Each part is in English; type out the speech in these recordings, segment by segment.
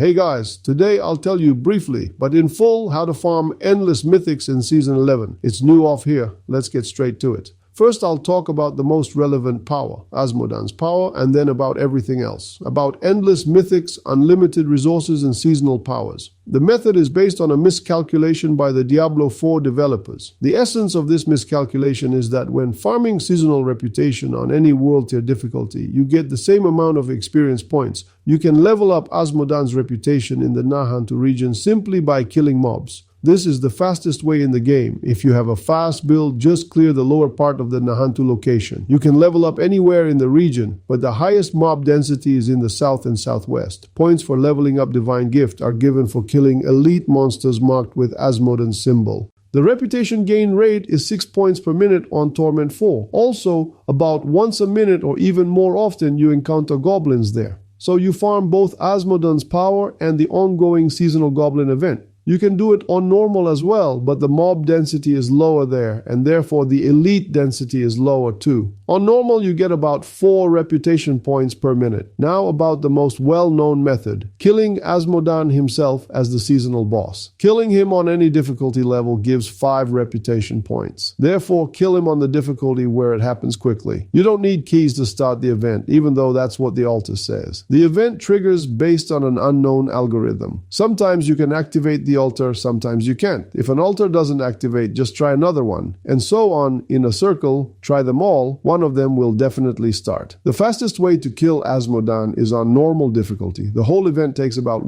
Hey guys, today I'll tell you briefly, but in full, how to farm endless mythics in Season 11. It's new off here. Let's get straight to it. First, I'll talk about the most relevant power, Azmodan's power, and then about everything else. About endless mythics, unlimited resources, and seasonal powers. The method is based on a miscalculation by the Diablo 4 developers. The essence of this miscalculation is that when farming seasonal reputation on any world tier difficulty, you get the same amount of experience points. You can level up Azmodan's reputation in the Nahantu region simply by killing mobs. This is the fastest way in the game. If you have a fast build, just clear the lower part of the Nahantu location. You can level up anywhere in the region, but the highest mob density is in the south and southwest. Points for leveling up Divine Gift are given for killing elite monsters marked with Azmodan's symbol. The reputation gain rate is 6 points per minute on Torment 4. Also, about once a minute or even more often you encounter goblins there. So you farm both Azmodan's power and the ongoing seasonal goblin event. You can do it on normal as well, but the mob density is lower there, and therefore the elite density is lower too. On normal, you get about 4 reputation points per minute. Now about the most well-known method, killing Azmodan himself as the seasonal boss. Killing him on any difficulty level gives 5 reputation points. Therefore, kill him on the difficulty where it happens quickly. You don't need keys to start the event, even though that's what the altar says. The event triggers based on an unknown algorithm. Sometimes you can activate the altar, sometimes you can't. If an altar doesn't activate, just try another one. And so on, in a circle, try them all, one of them will definitely start. The fastest way to kill Azmodan is on normal difficulty. The whole event takes about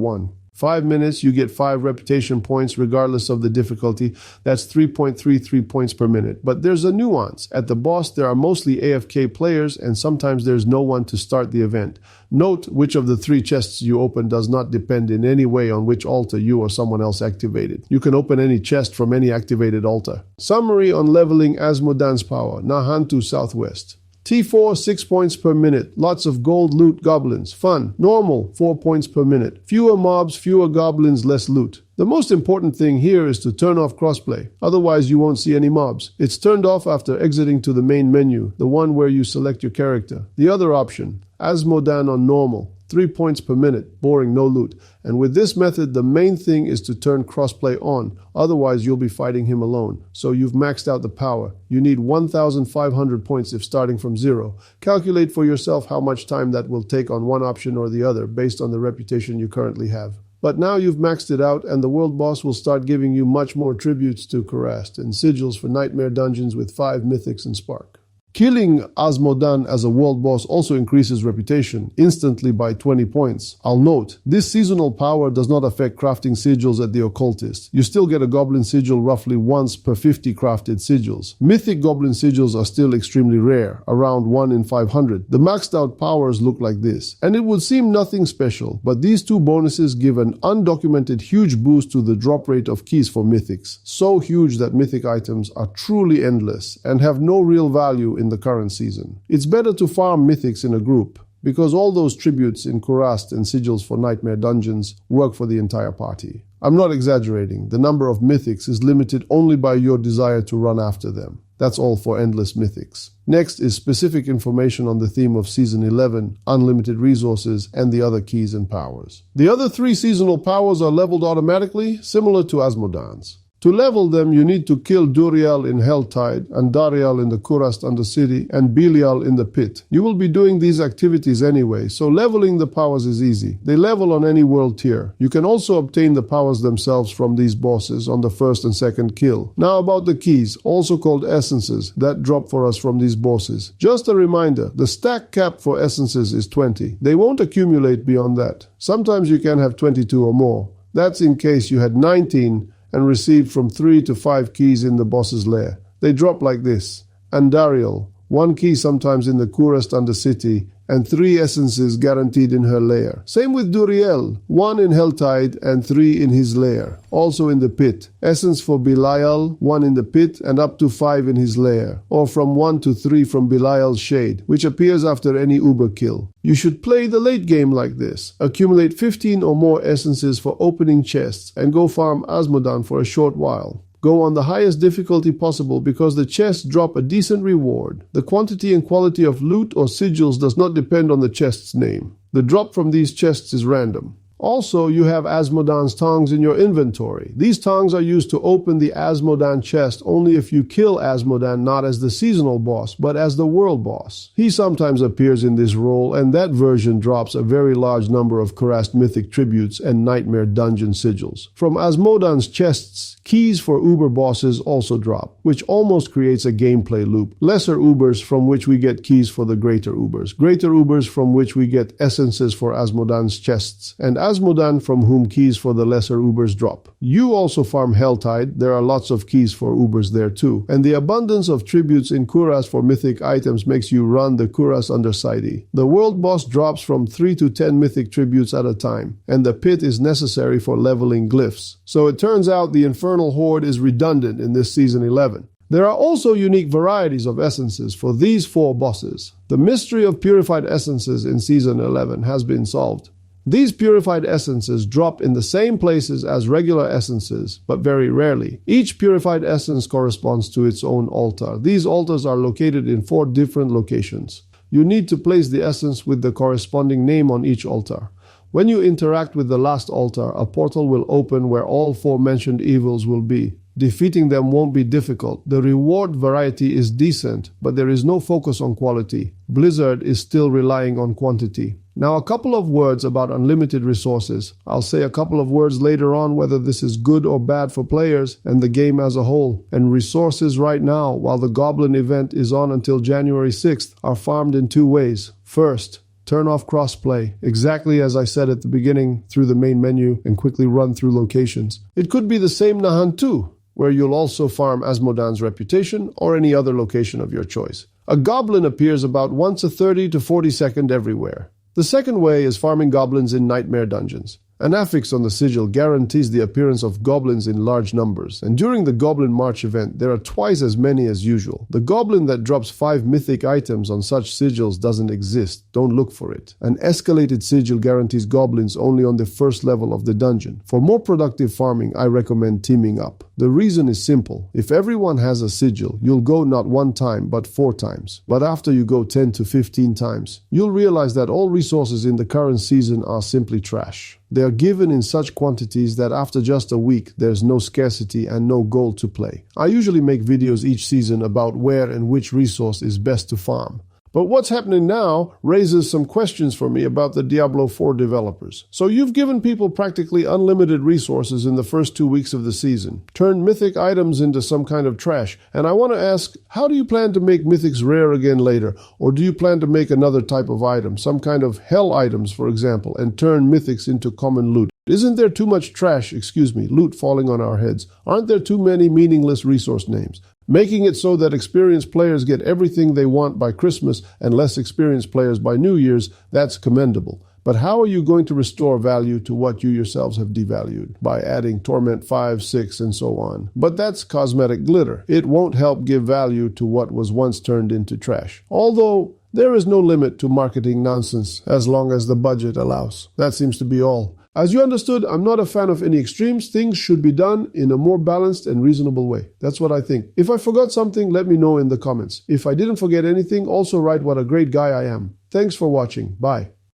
5 minutes, you get 5 reputation points regardless of the difficulty. That's 3.33 points per minute. But there's a nuance. At the boss, there are mostly AFK players, and sometimes there's no one to start the event. Note which of the 3 chests you open does not depend in any way on which altar you or someone else activated. You can open any chest from any activated altar. Summary on leveling Azmodan's power, Nahantu Southwest. T4, 6 points per minute. Lots of gold loot goblins. Fun. Normal, 4 points per minute. Fewer mobs, fewer goblins, less loot. The most important thing here is to turn off crossplay. Otherwise, you won't see any mobs. It's turned off after exiting to the main menu, the one where you select your character. The other option, Azmodan on normal. 3 points per minute, boring, no loot. And with this method, the main thing is to turn crossplay on. Otherwise, you'll be fighting him alone. So you've maxed out the power. You need 1,500 points if starting from 0. Calculate for yourself how much time that will take on one option or the other based on the reputation you currently have. But now you've maxed it out, and the world boss will start giving you much more tributes to Kurast and sigils for nightmare dungeons with 5 mythics and spark. Killing Azmodan as a world boss also increases reputation instantly by 20 points. I'll note, this seasonal power does not affect crafting sigils at the occultist. You still get a goblin sigil roughly once per 50 crafted sigils. Mythic goblin sigils are still extremely rare, around 1 in 500. The maxed out powers look like this, and it would seem nothing special, but these 2 bonuses give an undocumented huge boost to the drop rate of keys for mythics. So huge that mythic items are truly endless and have no real value in the current season. It's better to farm mythics in a group, because all those tributes in Kurast and sigils for nightmare dungeons work for the entire party. I'm not exaggerating. The number of mythics is limited only by your desire to run after them. That's all for endless mythics. Next is specific information on the theme of Season 11, unlimited resources, and the other keys and powers. The other 3 seasonal powers are leveled automatically, similar to Azmodan's. To level them, you need to kill Duriel in Helltide, and Dariel in the Kurast Undercity, and Belial in the Pit. You will be doing these activities anyway, so leveling the powers is easy. They level on any world tier. You can also obtain the powers themselves from these bosses on the first and second kill. Now about the keys, also called essences, that drop for us from these bosses. Just a reminder, the stack cap for essences is 20. They won't accumulate beyond that. Sometimes you can have 22 or more. That's in case you had 19 and received from 3 to 5 keys in the boss's lair. They drop like this. Andariel, 1 key sometimes in the Kurast Undercity, and 3 essences guaranteed in her lair. Same with Duriel, 1 in Helltide and 3 in his lair. Also in the Pit. Essence for Belial, 1 in the Pit and up to 5 in his lair. Or from 1 to 3 from Belial's Shade, which appears after any Uber kill. You should play the late game like this. Accumulate 15 or more essences for opening chests and go farm Azmodan for a short while. Go on the highest difficulty possible because the chests drop a decent reward. The quantity and quality of loot or sigils does not depend on the chest's name. The drop from these chests is random. Also, you have Azmodan's tongs in your inventory. These tongs are used to open the Azmodan chest only if you kill Azmodan not as the seasonal boss, but as the world boss. He sometimes appears in this role, and that version drops a very large number of cursed mythic tributes and nightmare dungeon sigils. From Azmodan's chests, keys for Uber bosses also drop, which almost creates a gameplay loop. Lesser Ubers from which we get keys for the greater Ubers. Greater Ubers from which we get essences for Azmodan's chests. And Azmodan from whom keys for the lesser Ubers drop. You also farm Helltide. There are lots of keys for Ubers there too. And the abundance of tributes in Kuras for mythic items makes you run the Kuras Undercity. The world boss drops from 3 to 10 mythic tributes at a time. And the pit is necessary for leveling glyphs. So it turns out the Infernal Horde is redundant in this Season 11. There are also unique varieties of essences for these 4 bosses. The mystery of Purified Essences in Season 11 has been solved. These Purified Essences drop in the same places as regular essences, but very rarely. Each Purified Essence corresponds to its own altar. These altars are located in 4 different locations. You need to place the essence with the corresponding name on each altar. When you interact with the last altar, a portal will open where all 4 mentioned evils will be. Defeating them won't be difficult. The reward variety is decent, but there is no focus on quality. Blizzard is still relying on quantity. Now, a couple of words about unlimited resources. I'll say a couple of words later on whether this is good or bad for players and the game as a whole. And resources right now, while the Goblin event is on until January 6th, are farmed in 2 ways. First, turn off crossplay, exactly as I said at the beginning, through the main menu and quickly run through locations. It could be the same Nahan too, where you'll also farm Azmodan's reputation or any other location of your choice. A goblin appears about once a 30 to 40 second everywhere. The second way is farming goblins in nightmare dungeons. An affix on the sigil guarantees the appearance of goblins in large numbers, and during the Goblin March event, there are twice as many as usual. The goblin that drops 5 mythic items on such sigils doesn't exist. Don't look for it. An escalated sigil guarantees goblins only on the first level of the dungeon. For more productive farming, I recommend teaming up. The reason is simple. If everyone has a sigil, you'll go not 1 time, but 4 times. But after you go 10 to 15 times, you'll realize that all resources in the current season are simply trash. They are given in such quantities that after just a week, there's no scarcity and no goal to play. I usually make videos each season about where and which resource is best to farm. But what's happening now raises some questions for me about the Diablo 4 developers. So you've given people practically unlimited resources in the first 2 weeks of the season, turned mythic items into some kind of trash, and I want to ask, how do you plan to make mythics rare again later? Or do you plan to make another type of item, some kind of hell items, for example, and turn mythics into common loot? Isn't there too much loot falling on our heads? Aren't there too many meaningless resource names? Making it so that experienced players get everything they want by Christmas and less experienced players by New Year's, that's commendable. But how are you going to restore value to what you yourselves have devalued? By adding Torment 5, 6, and so on. But that's cosmetic glitter. It won't help give value to what was once turned into trash. Although, there is no limit to marketing nonsense as long as the budget allows. That seems to be all. As you understood, I'm not a fan of any extremes. Things should be done in a more balanced and reasonable way. That's what I think. If I forgot something, let me know in the comments. If I didn't forget anything, also write what a great guy I am. Thanks for watching. Bye.